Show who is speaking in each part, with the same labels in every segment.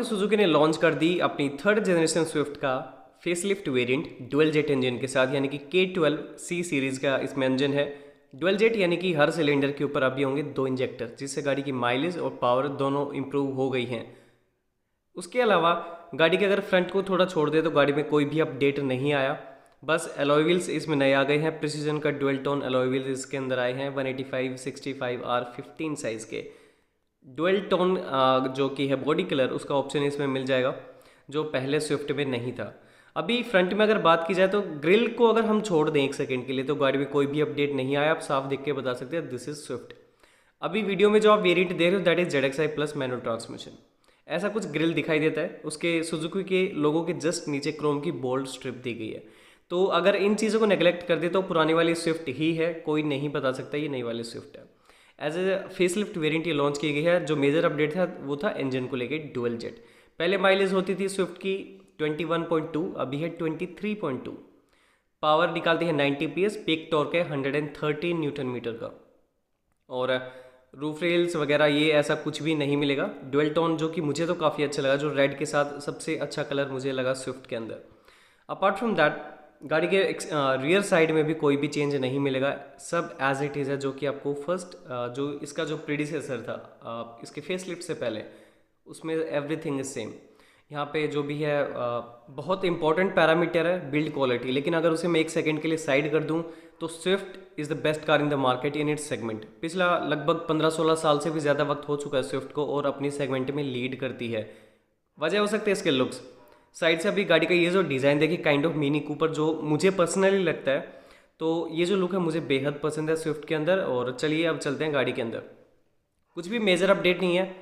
Speaker 1: Suzuki ने launch कर दी अपनी थर्ड जनरेशन स्विफ्ट का facelift variant dual jet engine के साथ, यानी कि K12C सीरीज़ का इसमें इंजन है। डुअल जेट यानी कि हर सिलेंडर के ऊपर अभी होंगे 2 इंजेक्टर, जिससे गाड़ी की माइलेज और पावर दोनों इंप्रूव हो गई हैं। उसके अलावा गाड़ी के अगर फ्रंट को थोड़ा छोड़ दे तो गाड़ी में कोई भी अपडेट नहीं आया। बस अलॉय व्हील्स इसमें नए आ गए हैं, प्रिसीजन का डुअल टोन अलॉय व्हील्स इसके अंदर आए हैं 185 65 R15 साइज़ के। डुअल टोन जो कि है बॉडी कलर, उसका ऑप्शन इसमें मिल जाएगा जो पहले स्विफ्ट में नहीं था। अभी फ्रंट में अगर बात की जाए तो ग्रिल को अगर हम छोड़ दें 1 सेकंड के लिए तो गाड़ी में कोई भी अपडेट नहीं आया। आप साफ देख के बता सकते हैं दिस इज स्विफ्ट। अभी वीडियो में जो आप वेरिएंट देख रहे हो that is ZXi plus manual transmission. ऐसा कुछ ग्रिल दिखाई देता है, उसके सुजुकी के लोगो के जस्ट नीचे क्रोम की बोल्ड स्ट्रिप दी गई है। तो अगर इन चीज़ों को नेग्लेक्ट कर दे तो पुरानी वाली स्विफ्ट ही है, कोई नहीं बता सकता ये नई वाली स्विफ्ट है। एज ए फेसलिफ्ट वेरिएंट ये लॉन्च की गई है। जो मेजर अपडेट था वो था इंजन को लेके डुअल जेट। पहले माइलेज होती थी स्विफ्ट की 21.2, अभी है 23.2। पावर निकालती है 90 PS, पीक टॉर्क है 113 न्यूटन मीटर का। और रूफ रेल्स वगैरह ये ऐसा कुछ भी नहीं मिलेगा। डुअल टोन जो कि मुझे तो काफ़ी अच्छा लगा, जो रेड के साथ सबसे अच्छा कलर मुझे लगा स्विफ्ट के अंदर। अपार्ट फ्रॉम दैट गाड़ी के रियर साइड में भी कोई भी चेंज नहीं मिलेगा, सब एज इट इज़ है। जो कि आपको फर्स्ट जो इसका जो प्रीडिसेसर था इसके फेसलिफ्ट से पहले, उसमें एवरीथिंग इज सेम। यहाँ पे जो भी है बहुत इंपॉर्टेंट पैरामीटर है बिल्ड क्वालिटी, लेकिन अगर उसे मैं 1 सेकंड के लिए साइड कर दूँ तो Swift is the best car in the market in its segment. पिछला लगभग 15-16 साल से भी ज़्यादा वक्त हो चुका है स्विफ्ट को, और अपनी सेगमेंट में लीड करती है। वजह हो सकती है इसके लुक्स। साइड से अभी गाड़ी का ये जो डिज़ाइन देखिए, काइंड ऑफ मिनी कूपर, जो मुझे पर्सनली लगता है, तो ये जो लुक है मुझे बेहद पसंद है स्विफ्ट के अंदर। और चलिए अब चलते हैं गाड़ी के अंदर। कुछ भी मेजर अपडेट नहीं है,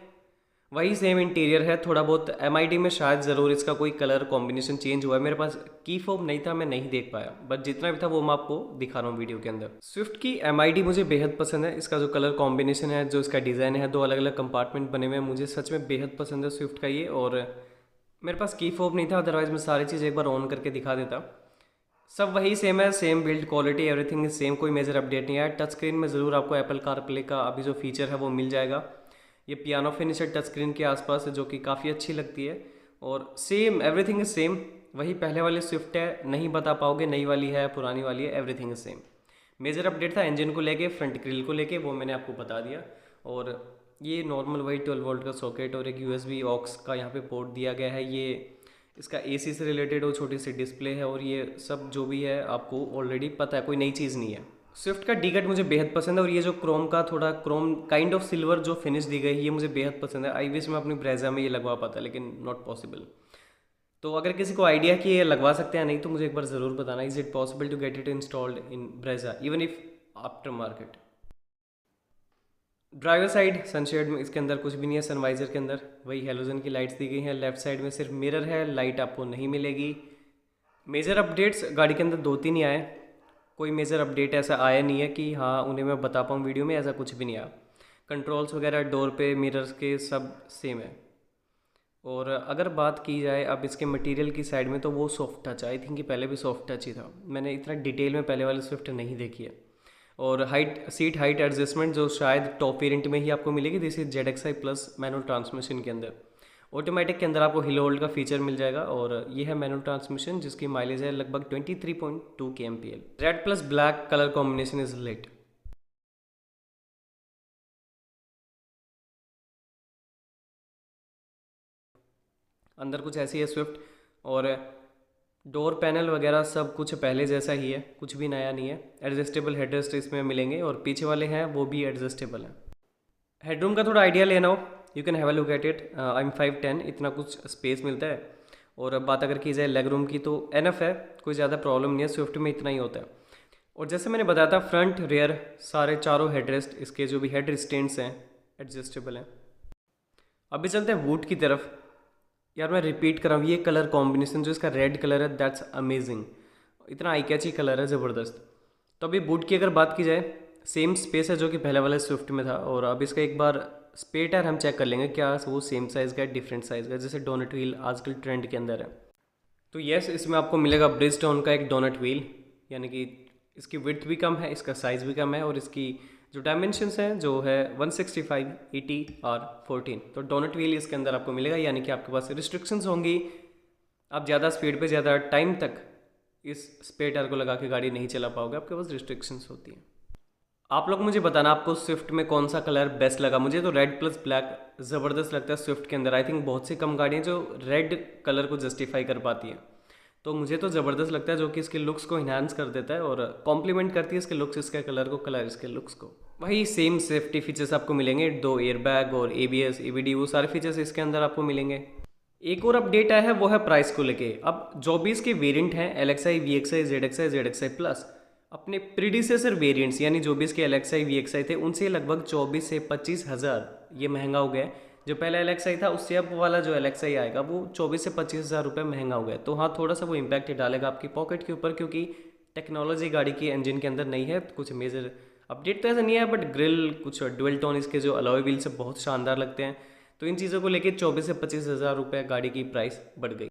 Speaker 1: वही सेम इंटीरियर है। थोड़ा बहुत MID में शायद ज़रूर इसका कोई कलर कॉम्बिनेशन चेंज हुआ है। मेरे पास की फोब नहीं था, मैं नहीं देख पाया, बट जितना भी था वो मैं आपको दिखा रहा हूँ वीडियो के अंदर। स्विफ्ट की MID मुझे बेहद पसंद है। इसका जो कलर कॉम्बिनेशन है, जो इसका डिज़ाइन है, 2 अलग अलग कंपार्टमेंट बने हुए हैं, मुझे सच में बेहद पसंद है स्विफ्ट का ये। और मेरे पास की फोब नहीं था, अदरवाइज मैं सारी चीज़ एक बार ऑन करके दिखा देता। सब वही सेम है, same build quality, everything is same, कोई मेजर अपडेट नहीं आया। टच स्क्रीन में ज़रूर आपको एप्पल कारप्ले का अभी जो फीचर है वो मिल जाएगा। ये पियानो फिनिश है टच स्क्रीन के आसपास है, जो कि काफ़ी अच्छी लगती है। और सेम एवरीथिंग इज सेम, वही पहले वाली स्विफ्ट है, नहीं बता पाओगे नई वाली है पुरानी वाली है, everything is same. Major update था इंजन को लेके, फ्रंट ग्रिल को लेके, वो मैंने आपको बता दिया। और ये नॉर्मल वही 12 वोल्ट का सॉकेट और एक USB ऑक्स का यहाँ पे पोर्ट दिया गया है। ये इसका AC से रिलेटेड वो छोटी सी डिस्प्ले है, और ये सब जो भी है आपको ऑलरेडी पता है, कोई नई चीज़ नहीं है। स्विफ्ट का डी कट मुझे बेहद पसंद है, और ये जो क्रोम का थोड़ा क्रोम काइंड ऑफ सिल्वर जो फिनिश दी गई है ये मुझे बेहद पसंद है। आई विश मैं अपनी ब्रेजा में ये लगवा पाता, लेकिन नॉट पॉसिबल। तो अगर किसी को आइडिया कि ये लगवा सकते हैं नहीं तो मुझे एक बार ज़रूर बताना। Is it possible to get it installed in Brezza even if after market. Driver side sunshade में इसके अंदर कुछ भी नहीं है। सनवाइजर के अंदर वही हेलोजन की लाइट्स दी गई हैं। लेफ्ट साइड में सिर्फ मिरर है, लाइट आपको नहीं मिलेगी। मेजर अपडेट्स गाड़ी के अंदर 2-3 ही आए, कोई मेजर अपडेट ऐसा आया नहीं है कि हाँ उन्हें मैं बता पाऊँ वीडियो में, ऐसा कुछ भी नहीं आया। कंट्रोल्स वगैरह डोर पे मिरर्स के सब सेम है। और अगर बात की जाए अब इसके मटेरियल की साइड में तो वो सॉफ्ट टच, आई थिंक कि पहले भी सॉफ्ट टच ही था, मैंने इतना डिटेल में पहले वाली स्विफ्ट नहीं देखी है। और हाइट सीट हाइट एडजस्टमेंट जो शायद टॉप वेरिएंट में ही आपको मिलेगी, this is ZXi plus manual transmission के अंदर। ऑटोमेटिक के अंदर आपको हिल होल्ड का फीचर मिल जाएगा, और ये है मैनुअल ट्रांसमिशन जिसकी माइलेज है लगभग 23.2 kmpl। Red plus black colour combination is late. अंदर कुछ ऐसी है स्विफ्ट, और डोर पैनल वगैरह सब कुछ पहले जैसा ही है, कुछ भी नया नहीं है। एडजस्टेबल हेडरेस्ट इसमें मिलेंगे, और पीछे वाले हैं वो भी एडजस्टेबल हैं। हेडरूम का थोड़ा आइडिया लेना हो, you can have a look at it. I am 5'10", इतना कुछ स्पेस मिलता है। और अब बात अगर की जाए लेग रूम की तो एनफ है, कोई ज़्यादा प्रॉब्लम नहीं है, स्विफ्ट में इतना ही होता है। और जैसे मैंने बताया था फ्रंट रियर सारे चारों हेडरेस्ट इसके जो भी हेड रिस्टेंट्स हैं एडजस्टेबल हैं। अभी चलते हैं वुड की तरफ। यार मैं रिपीट कर रहा हूँ, ये कलर कॉम्बिनेशन जो इसका रेड कलर है दैट्स अमेजिंग, इतना आई कैची कलर है, ज़बरदस्त। तो अभी बूट की अगर बात की जाए, सेम स्पेस है जो कि पहले वाले स्विफ्ट में था। और अब इसका एक बार स्पेयर टायर हम चेक कर लेंगे क्या वो सेम साइज़ का है डिफरेंट साइज़ का, जैसे डोनट व्हील आजकल ट्रेंड के अंदर है। तो येस इसमें आपको मिलेगा ब्रिजस्टोन का एक डोनट व्हील, यानी कि इसकी विड्थ भी कम है, इसका साइज़ भी कम है, और इसकी जो डायमेंशंस हैं जो है 165, 80 और 14, तो डोनट व्हील इसके अंदर आपको मिलेगा, यानी कि आपके पास रिस्ट्रिक्शंस होंगी। आप ज़्यादा स्पीड पे ज़्यादा टाइम तक इस स्पेयर टायर को लगा के गाड़ी नहीं चला पाओगे, आपके पास रिस्ट्रिक्शंस होती हैं। आप लोग मुझे बताना आपको स्विफ्ट में कौन सा कलर बेस्ट लगा। मुझे तो रेड प्लस ब्लैक ज़बरदस्त लगता है स्विफ्ट के अंदर। आई थिंक बहुत सी कम गाड़ियाँ जो रेड कलर को जस्टिफाई कर पाती हैं, तो मुझे तो ज़बरदस्त लगता है, जो कि इसके लुक्स को इन्हांस कर देता है और कॉम्प्लीमेंट करती है इसके लुक्स, इसके कलर को, कलर इसके लुक्स को। वही सेम सेफ्टी फीचर्स आपको मिलेंगे, 2 एयरबैग और ABS EBD, वो सारे फीचर्स इसके अंदर आपको मिलेंगे। एक और अपडेट आया है, वो है प्राइस को लेके। अब जो भी इसके वेरिएंट हैं LXI, VXI, ZXI, ZXI plus, अपने प्रीडिसेसर वेरिएंट्स यानी जो भी इसके LXI, VXI थे, उनसे लगभग 24 से 25 हज़ार ये महंगा हो गया है। जो पहला LXI था उससे अब वाला जो LXI आएगा वो 24 से 25 हज़ार रुपये महंगा हो गया। तो हाँ, थोड़ा सा वो इम्पैक्ट डालेगा आपकी पॉकेट के ऊपर, क्योंकि टेक्नोलॉजी गाड़ी की इंजन के अंदर नहीं है। कुछ मेजर अपडेट तो ऐसा नहीं है, बट ग्रिल, कुछ डुअल टोन इसके जो अलॉय व्हील से बहुत शानदार लगते हैं। तो इन चीज़ों को लेके 24 से 25 हज़ार रुपये गाड़ी की प्राइस बढ़ गई।